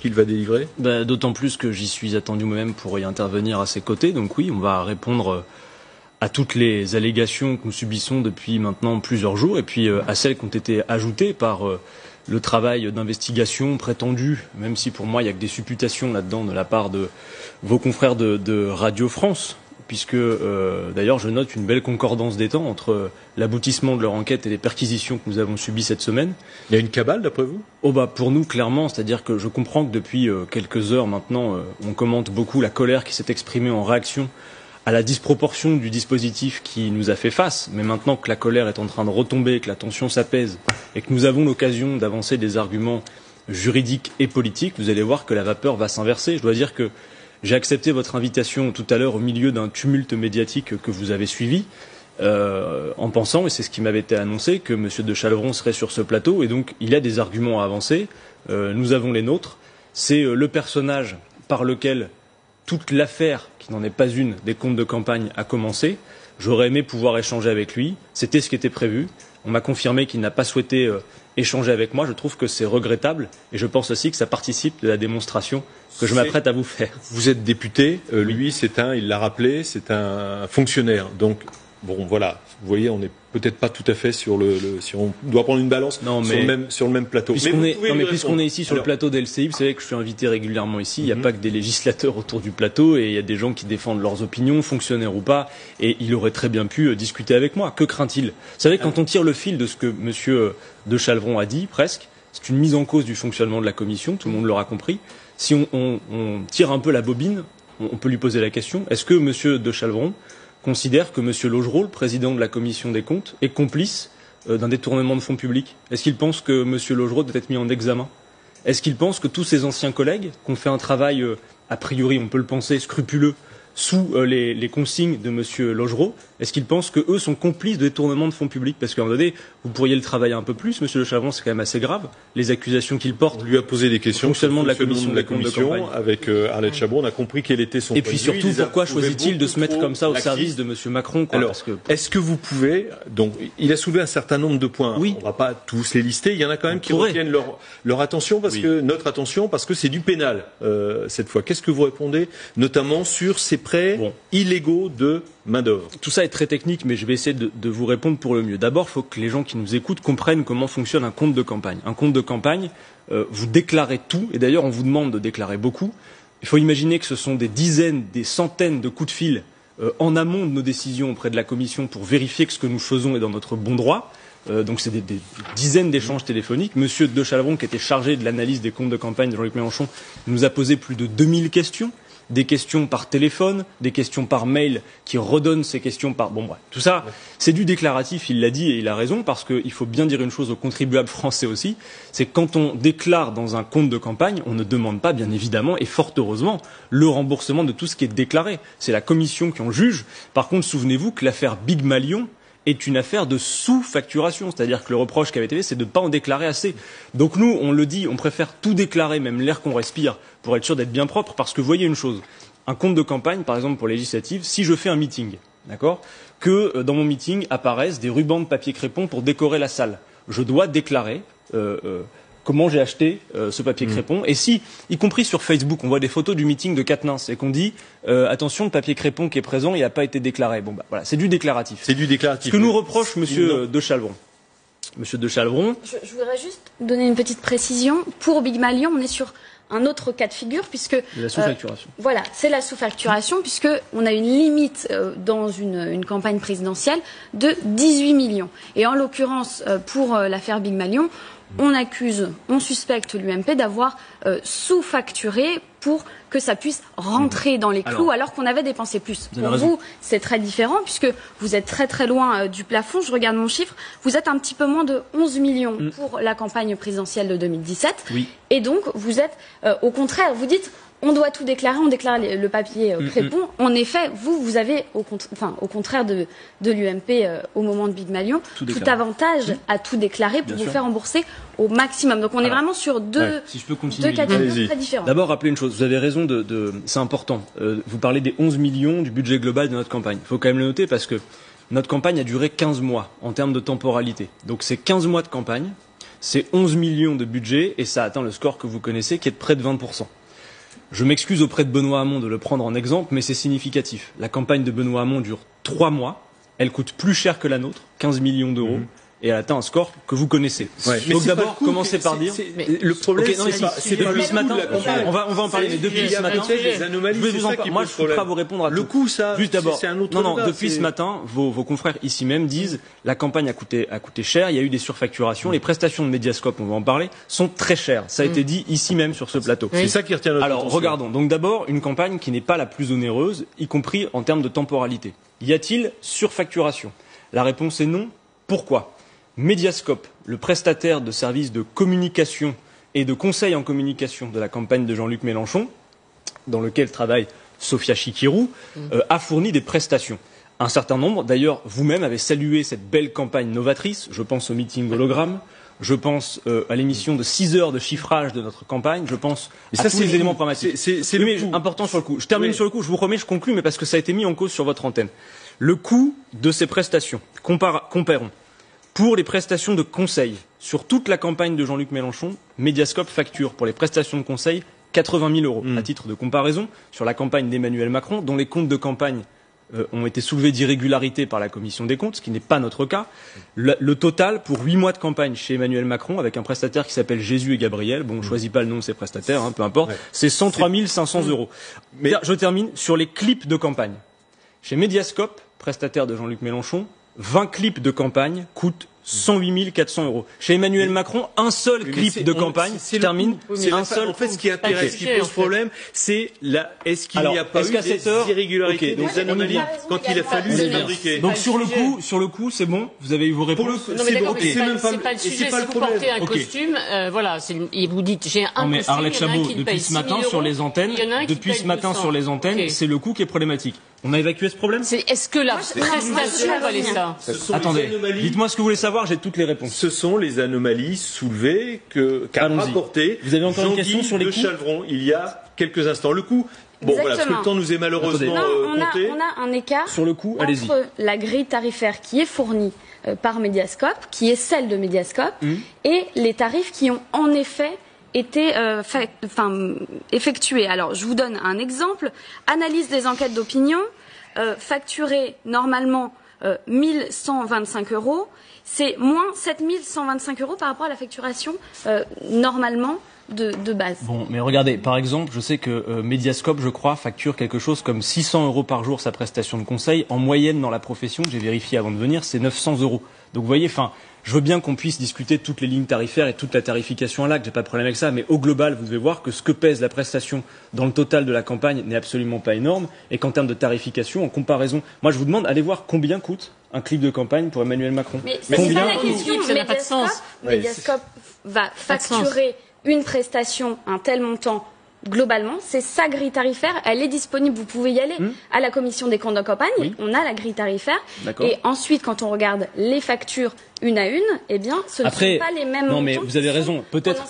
qu'il va délivrer? D'autant plus que j'y suis attendu moi-même pour y intervenir à ses côtés. Donc oui, on va répondre à toutes les allégations que nous subissons depuis maintenant plusieurs jours et puis à celles qui ont été ajoutées par le travail d'investigation prétendu, même si pour moi il n'y a que des supputations là-dedans de la part de vos confrères de Radio France, puisque d'ailleurs je note une belle concordance des temps entre l'aboutissement de leur enquête et les perquisitions que nous avons subies cette semaine. Il y a une cabale d'après vous? Pour nous clairement, c'est-à-dire que je comprends que depuis quelques heures maintenant on commente beaucoup la colère qui s'est exprimée en réaction à la disproportion du dispositif qui nous a fait face, mais maintenant que la colère est en train de retomber, que la tension s'apaise et que nous avons l'occasion d'avancer des arguments juridiques et politiques, vous allez voir que la vapeur va s'inverser. Je dois dire que j'ai accepté votre invitation tout à l'heure au milieu d'un tumulte médiatique que vous avez suivi, en pensant, et c'est ce qui m'avait été annoncé, que M. de Chalvron serait sur ce plateau, et donc il y a des arguments à avancer, nous avons les nôtres. C'est le personnage par lequel toute l'affaire, qui n'en est pas une, des comptes de campagne a commencé. J'aurais aimé pouvoir échanger avec lui. C'était ce qui était prévu. On m'a confirmé qu'il n'a pas souhaité échanger avec moi. Je trouve que c'est regrettable et je pense aussi que ça participe de la démonstration que je m'apprête à vous faire. Vous êtes député, lui, il l'a rappelé, c'est un fonctionnaire. Donc, bon, voilà, vous voyez, on n'est peut-être pas tout à fait si on doit prendre une balance sur le même plateau. Puisqu'on est ici sur le plateau d'LCI, vous savez que je suis invité régulièrement ici, il n'y a pas que des législateurs autour du plateau, et il y a des gens qui défendent leurs opinions, fonctionnaires ou pas, et il aurait très bien pu discuter avec moi. Que craint-il? Vous savez, quand on tire le fil de ce que M. de Chalvron a dit, presque, c'est une mise en cause du fonctionnement de la commission, tout le monde l'aura compris. Si on tire un peu la bobine, on peut lui poser la question, est-ce que M. de Chalvron considère que M. Laugereau, le président de la commission des comptes, est complice d'un détournement de fonds publics? Est-ce qu'il pense que M. Laugereau doit être mis en examen? Est-ce qu'il pense que tous ses anciens collègues, qui ont fait un travail, a priori, on peut le penser, scrupuleux, sous les consignes de M. Laugereau, est-ce qu'il pense qu'eux sont complices de détournement de fonds publics? Parce qu'à un moment donné, vous pourriez le travailler un peu plus, M. de Chalvron, c'est quand même assez grave, les accusations qu'il porte. On lui a posé des questions sur de la commission avec Arlette Chabot, on a compris quel était son point de vue. Et puis surtout, pourquoi choisit-il de se mettre comme ça au service de M. Macron, quoi? Alors, est-ce que vous pouvez... Donc, il a soulevé un certain nombre de points. Oui. On ne va pas tous les lister. Il y en a quand même qui retiennent leur attention, notre attention, parce que c'est du pénal, cette fois. Qu'est-ce que vous répondez, notamment sur ces prêts illégaux de main-d'œuvre? Tout ça est très technique, mais je vais essayer de vous répondre pour le mieux. D'abord, il faut que les gens qui nous écoutent comprennent comment fonctionne un compte de campagne. Un compte de campagne, vous déclarez tout, et d'ailleurs on vous demande de déclarer beaucoup. Il faut imaginer que ce sont des dizaines, des centaines de coups de fil en amont de nos décisions auprès de la Commission pour vérifier que ce que nous faisons est dans notre bon droit. Donc c'est des dizaines d'échanges téléphoniques. Monsieur de Chalvron, qui était chargé de l'analyse des comptes de campagne de Jean-Luc Mélenchon, nous a posé plus de 2000 questions. Des questions par téléphone, des questions par mail, qui redonnent ces questions par... Bon, bref, tout ça, c'est du déclaratif, il l'a dit et il a raison, parce qu'il faut bien dire une chose aux contribuables français aussi, c'est que quand on déclare dans un compte de campagne, on ne demande pas, bien évidemment, et fort heureusement, le remboursement de tout ce qui est déclaré. C'est la commission qui en juge. Par contre, souvenez-vous que l'affaire Big Malion est une affaire de sous-facturation, c'est-à-dire que le reproche qui avait été fait, c'est de ne pas en déclarer assez. Donc nous, on le dit, on préfère tout déclarer, même l'air qu'on respire, pour être sûr d'être bien propre, parce que voyez une chose, un compte de campagne, par exemple pour législative, si je fais un meeting, d'accord, que dans mon meeting apparaissent des rubans de papier crépon pour décorer la salle, je dois déclarer comment j'ai acheté ce papier crépon. Et si, y compris sur Facebook, on voit des photos du meeting de Quatennens et qu'on dit attention, le papier crépon qui est présent, il n'a pas été déclaré. Bon, voilà, c'est du déclaratif. C'est du déclaratif. Ce que nous reproche Monsieur de Chalvron. Monsieur de Chalvron. Je voudrais juste donner une petite précision. Pour Big Malion, on est sur un autre cas de figure, puisque... La sous-facturation. Voilà, c'est la sous-facturation, puisque on a une limite dans une campagne présidentielle de 18 millions. Et en l'occurrence, pour l'affaire Big Malion, on suspecte l'UMP d'avoir sous-facturé pour que ça puisse rentrer dans les clous alors qu'on avait dépensé plus. Pour vous, c'est très différent puisque vous êtes très très loin du plafond. Je regarde mon chiffre. Vous êtes un petit peu moins de 11 millions pour la campagne présidentielle de 2017. Oui. Et donc, vous êtes au contraire, vous dites... On doit tout déclarer, on déclare le papier crépon. En effet, vous avez, au contraire de l'UMP au moment de Big Malion, tout avantage à tout déclarer pour vous faire rembourser au maximum. Donc on est vraiment sur deux catégories très différentes. D'abord, rappelez une chose, vous avez raison, c'est important. Vous parlez des 11 millions du budget global de notre campagne. Il faut quand même le noter parce que notre campagne a duré 15 mois en termes de temporalité. Donc c'est 15 mois de campagne. c'est 11 millions de budget et ça atteint le score que vous connaissez qui est de près de 20%. Je m'excuse auprès de Benoît Hamon de le prendre en exemple, mais c'est significatif. La campagne de Benoît Hamon dure 3 mois, elle coûte plus cher que la nôtre, 15 millions d'euros. Et elle atteint un score que vous connaissez. Ouais, donc d'abord, commencez par dire. Le problème, c'est depuis ce matin. On va en parler. Mais depuis ce matin, je vais vous en parler. Moi, je ne peux pas vous répondre à tout. Le coût, ça. Juste d'abord. C'est un autre débat. Depuis ce matin, vos confrères ici même disent la campagne a coûté cher. Il y a eu des surfacturations. Les prestations de Mediascope, on va en parler, sont très chères. Ça a été dit ici même sur ce plateau. C'est ça qui retient notre attention. Alors regardons. Donc d'abord, une campagne qui n'est pas la plus onéreuse, y compris en termes de temporalité. Y a-t-il surfacturation? La réponse est non. Pourquoi? Mediascope, le prestataire de services de communication et de conseil en communication de la campagne de Jean-Luc Mélenchon, dans lequel travaille Sophia Chikirou, a fourni des prestations. Un certain nombre, d'ailleurs, vous-même avez salué cette belle campagne novatrice. Je pense au meeting hologramme, je pense à l'émission de 6 heures de chiffrage de notre campagne, je pense à tous les éléments pragmatiques. C'est important sur le coup. Je termine sur le coup, je vous promets, je conclue, mais parce que ça a été mis en cause sur votre antenne. Le coût de ces prestations, comparons. Pour les prestations de conseil, sur toute la campagne de Jean-Luc Mélenchon, Mediascope facture pour les prestations de conseil 80 000 euros. À titre de comparaison, sur la campagne d'Emmanuel Macron, dont les comptes de campagne ont été soulevés d'irrégularités par la Commission des comptes, ce qui n'est pas notre cas. Le total, pour 8 mois de campagne chez Emmanuel Macron, avec un prestataire qui s'appelle Jésus et Gabriel, bon, on ne choisit pas le nom de ces prestataires, peu importe, c'est 103 500 euros. Mais je termine sur les clips de campagne. Chez Mediascope, prestataire de Jean-Luc Mélenchon, 20 clips de campagne coûtent 108 400 euros. Chez Emmanuel Macron, un seul clip de campagne, je termine, un seul. En fait, ce qui intéresse, ce qui pose problème, c'est est-ce qu'il n'y a pas eu des irrégularités, des anomalies quand il a fallu les fabriquer. Donc sur le coup, c'est bon, vous avez eu vos réponses. Non mais d'accord, c'est pas le sujet, si vous portez un costume, voilà, et vous dites j'ai un costume, Arlette Chabot, depuis ce matin sur les antennes, c'est le coût qui est problématique. On a évacué ce problème? Est-ce que la prestation valait ça? Attendez, dites-moi ce que vous voulez savoir, j'ai toutes les réponses. Ce sont les anomalies soulevées qu'a rapporté Jean-Guy de Chalvron il y a quelques instants. Le coût, parce que le temps nous est malheureusement compté. On a un écart sur le coup, entre la grille tarifaire qui est fournie par Mediascope, qui est celle de Mediascope, et les tarifs qui ont en effet été effectués. Alors, je vous donne un exemple. Analyse des enquêtes d'opinion, facturée normalement 1125 euros, c'est moins 7125 euros par rapport à la facturation normalement de base. Bon, mais regardez, par exemple, je sais que Mediascope, je crois, facture quelque chose comme 600 euros par jour sa prestation de conseil. En moyenne, dans la profession, j'ai vérifié avant de venir, c'est 900 euros. Donc, vous voyez, je veux bien qu'on puisse discuter de toutes les lignes tarifaires et toute la tarification à l'acte, j'ai pas de problème avec ça, mais au global, vous devez voir que ce que pèse la prestation dans le total de la campagne n'est absolument pas énorme, et qu'en termes de tarification, en comparaison, moi je vous demande, allez voir combien coûte un clip de campagne pour Emmanuel Macron. Mais c'est pas la question, ça n'a pas de sens. Mediascope va facturer une prestation, un tel montant, globalement, c'est sa grille tarifaire, elle est disponible, vous pouvez y aller à la commission des comptes de campagne, on a la grille tarifaire, et ensuite quand on regarde les factures une à une, eh bien ce ne sont pas les mêmes montants. Non mais vous avez raison, peut-être,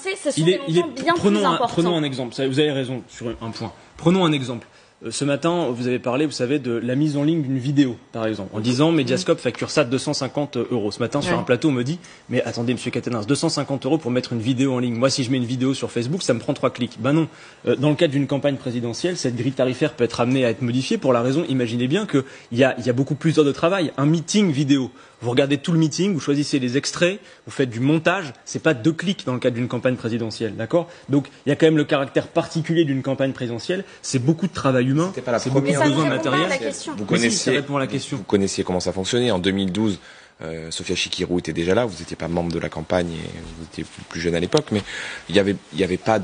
prenons un exemple, vous avez raison sur un point, prenons un exemple. Ce matin, vous avez parlé, vous savez, de la mise en ligne d'une vidéo, par exemple, en disant Mediascope facture ça de 250 euros. Ce matin, sur un plateau, on me dit, mais attendez, monsieur Caténins, 250 euros pour mettre une vidéo en ligne. Moi, si je mets une vidéo sur Facebook, ça me prend 3 clics. Ben non. Dans le cadre d'une campagne présidentielle, cette grille tarifaire peut être amenée à être modifiée pour la raison, imaginez bien qu'il y a beaucoup plus d'heures de travail. Un meeting vidéo. Vous regardez tout le meeting, vous choisissez les extraits, vous faites du montage, c'est pas 2 clics dans le cadre d'une campagne présidentielle, d'accord? Donc, il y a quand même le caractère particulier d'une campagne présidentielle, c'est beaucoup de travail humain, c'est beaucoup de besoins matériels. Vous connaissiez comment ça fonctionnait. En 2012, Sophia Chikirou était déjà là, vous n'étiez pas membre de la campagne et vous étiez plus jeune à l'époque, mais il y avait pas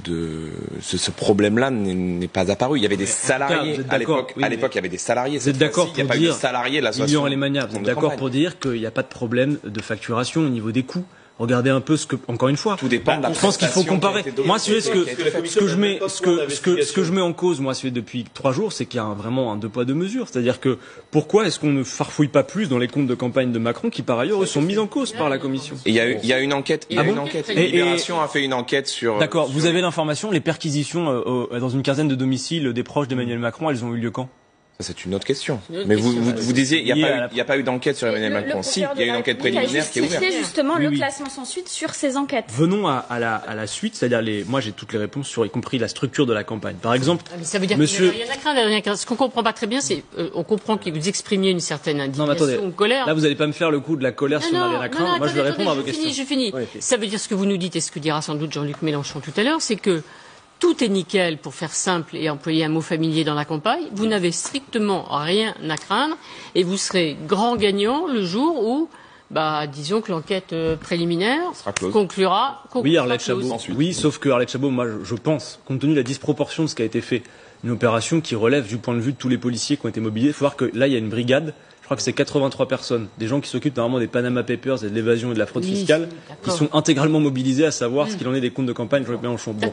ce problème-là n'est pas apparu. Il y avait des salariés à l'époque. À l'époque, il y avait des salariés. Vous êtes d'accord pour dire, Lilian Alemania, vous êtes d'accord pour dire qu'il n'y a pas de problème de facturation au niveau des coûts? Regardez un peu encore une fois. Tout dépend de la je pense qu'il faut comparer. Moi, ce que je mets en cause, moi, depuis 3 jours, c'est qu'il y a vraiment un 2 poids 2 mesures. C'est-à-dire que, pourquoi est-ce qu'on ne farfouille pas plus dans les comptes de campagne de Macron, qui par ailleurs, eux, sont mis en cause par la Commission? Et il y a une enquête. Libération a fait une enquête sur. D'accord. Vous avez l'information, les perquisitions, dans une quinzaine de domiciles des proches d'Emmanuel Macron, elles ont eu lieu quand? Ça, c'est une autre question. Mais vous disiez, il n'y a pas eu d'enquête sur Emmanuel Macron. Si, il y a eu une enquête préliminaire qui est ouverte. Justement, le classement sans suite sur ces enquêtes. Venons à la suite, c'est-à-dire moi j'ai toutes les réponses sur, y compris la structure de la campagne. Par exemple, mais ça veut dire qu'il n'y a rien à craindre. Ce qu'on comprend pas très bien, c'est, on comprend que vous exprimiez une certaine indignation ou colère. Là, vous n'allez pas me faire le coup de la colère si on n'a rien à craindre. Moi, je vais répondre à vos questions. Je finis. Ouais, okay. Ça veut dire ce que vous nous dites et ce que dira sans doute Jean-Luc Mélenchon tout à l'heure, c'est que tout est nickel, pour faire simple et employer un mot familier dans la campagne. Vous n'avez strictement rien à craindre et vous serez grand gagnant le jour où, disons que l'enquête préliminaire conclura. Oui, Arlette Chabot. Oui, sauf que Arlette Chabot, moi, je pense, compte tenu de la disproportion de ce qui a été fait, une opération qui relève du point de vue de tous les policiers qui ont été mobilisés. Il faut voir que là, il y a une brigade. Je crois que c'est 83 personnes, des gens qui s'occupent normalement des Panama Papers et de l'évasion et de la fraude fiscale, qui sont intégralement mobilisés à savoir ce qu'il en est des comptes de campagne de Jean-Luc Mélenchon. Bon.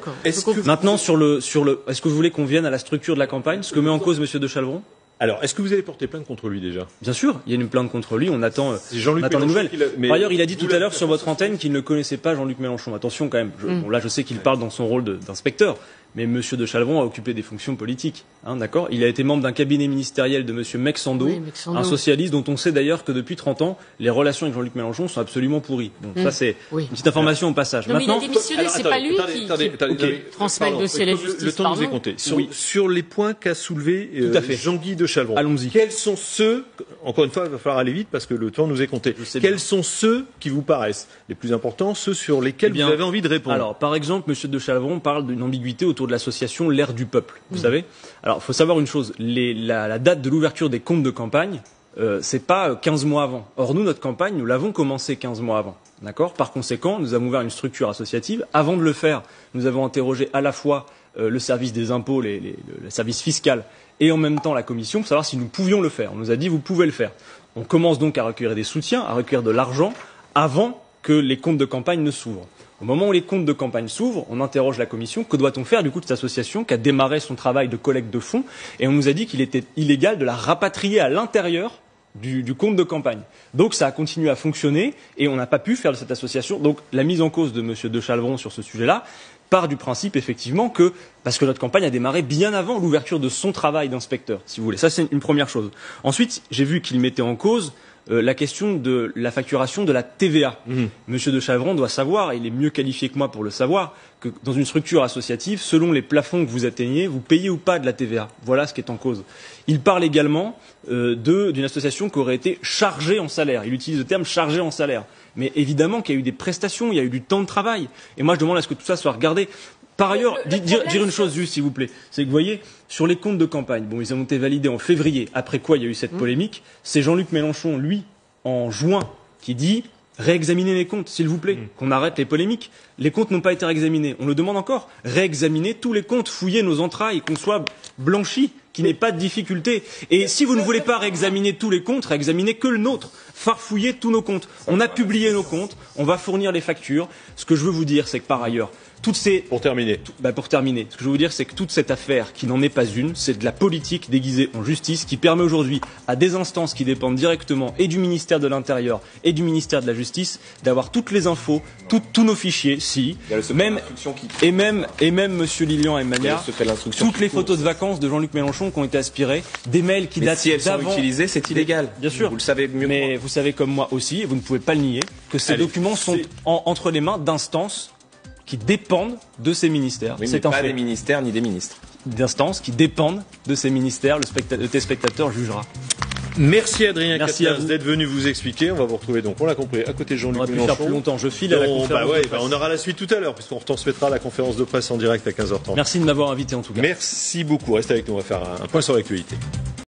Maintenant, est-ce que vous voulez qu'on vienne à la structure de la campagne, ce que met en cause M. de Chalvron? Alors, est-ce que vous avez porté plainte contre lui déjà? Bien sûr, il y a une plainte contre lui, on attend des nouvelles. Par ailleurs, il a dit tout à l'heure sur votre antenne qu'il ne connaissait pas Jean-Luc Mélenchon. Attention quand même, là je sais qu'il parle dans son rôle d'inspecteur, mais M. de Chalvron a occupé des fonctions politiques, d'accord. Il a été membre d'un cabinet ministériel de M. Mexando, un socialiste dont on sait d'ailleurs que depuis 30 ans, les relations avec Jean-Luc Mélenchon sont absolument pourries. Donc ça c'est une petite information au passage. Non, maintenant, mais il a démissionné, c'est pas lui qui transmet le dossier à la justice. Le temps nous est compté. Sur les points qu'a soulevé Jean-Guy de Chalvron. Allons-y. Quels sont ceux, encore une fois, il va falloir aller vite parce que le temps nous est compté. Quels sont ceux qui vous paraissent les plus importants, ceux sur lesquels vous avez envie de répondre? Alors, par exemple, M. de Chalvron parle d'une ambiguïté autour de l'association L'Air du Peuple. Vous savez? Alors, il faut savoir une chose. La date de l'ouverture des comptes de campagne, c'est pas 15 mois avant. Or, nous, notre campagne, nous l'avons commencé 15 mois avant. D'accord? Par conséquent, nous avons ouvert une structure associative. Avant de le faire, nous avons interrogé à la fois le service des impôts, le service fiscal, et en même temps la commission, pour savoir si nous pouvions le faire. On nous a dit, vous pouvez le faire. On commence donc à recueillir des soutiens, à recueillir de l'argent, avant que les comptes de campagne ne s'ouvrent. Au moment où les comptes de campagne s'ouvrent, on interroge la commission. Que doit-on faire du coup de cette association qui a démarré son travail de collecte de fonds? Et on nous a dit qu'il était illégal de la rapatrier à l'intérieur du compte de campagne. Donc ça a continué à fonctionner et on n'a pas pu faire de cette association. Donc la mise en cause de M. de Chalvron sur ce sujet-là part du principe effectivement que, parce que notre campagne a démarré bien avant l'ouverture de son travail d'inspecteur, si vous voulez. Ça c'est une première chose. Ensuite, j'ai vu qu'il mettait en cause la question de la facturation de la TVA. Monsieur de Chalvron doit savoir, et il est mieux qualifié que moi pour le savoir, que dans une structure associative, selon les plafonds que vous atteignez, vous payez ou pas de la TVA. Voilà ce qui est en cause. Il parle également d'une association qui aurait été chargée en salaire. Il utilise le terme chargée en salaire. Mais évidemment qu'il y a eu des prestations, il y a eu du temps de travail. Et moi je demande à ce que tout ça soit regardé. Par ailleurs, dire une chose juste, s'il vous plaît, c'est que vous voyez, sur les comptes de campagne, bon, ils ont été validés en février, après quoi il y a eu cette polémique, c'est Jean-Luc Mélenchon, lui, en juin, qui dit réexaminez les comptes, s'il vous plaît, qu'on arrête les polémiques. Les comptes n'ont pas été réexaminés. On le demande encore. Réexaminer tous les comptes, fouiller nos entrailles, qu'on soit blanchis, qu'il n'y ait pas de difficulté. Et si vous ne voulez pas réexaminer tous les comptes, réexaminez que le nôtre. Farfouiller tous nos comptes. On a publié nos comptes, on va fournir les factures. Ce que je veux vous dire, c'est que par ailleurs, Pour terminer, ce que je veux vous dire, c'est que toute cette affaire, qui n'en est pas une, c'est de la politique déguisée en justice qui permet aujourd'hui à des instances qui dépendent directement et du ministère de l'Intérieur et du ministère de la Justice d'avoir toutes les infos, tous nos fichiers, même Monsieur Lilian et Magnard, toutes les photos de vacances de Jean-Luc Mélenchon qui ont été aspirées, des mails qui datent d'avant. Si elles sont utilisées, c'est illégal. Bien sûr. Vous le savez mieux que moi. Mais vous savez comme moi aussi, et vous ne pouvez pas le nier, que ces documents sont entre les mains d'instances qui dépendent de ces ministères. Oui, mais pas des ministères ni des ministres. D'instances qui dépendent de ces ministères, le téléspectateur jugera. Merci Adrien Quatennens d'être venu vous expliquer. On va vous retrouver donc, on l'a compris, à côté de Jean-Luc Mélenchon. On aurait pu faire plus longtemps. Je file à la conférence de presse. On aura la suite tout à l'heure, puisqu'on retransmettra la conférence de presse en direct à 15h30. Merci de m'avoir invité en tout cas. Merci beaucoup. Restez avec nous, on va faire un point sur l'actualité.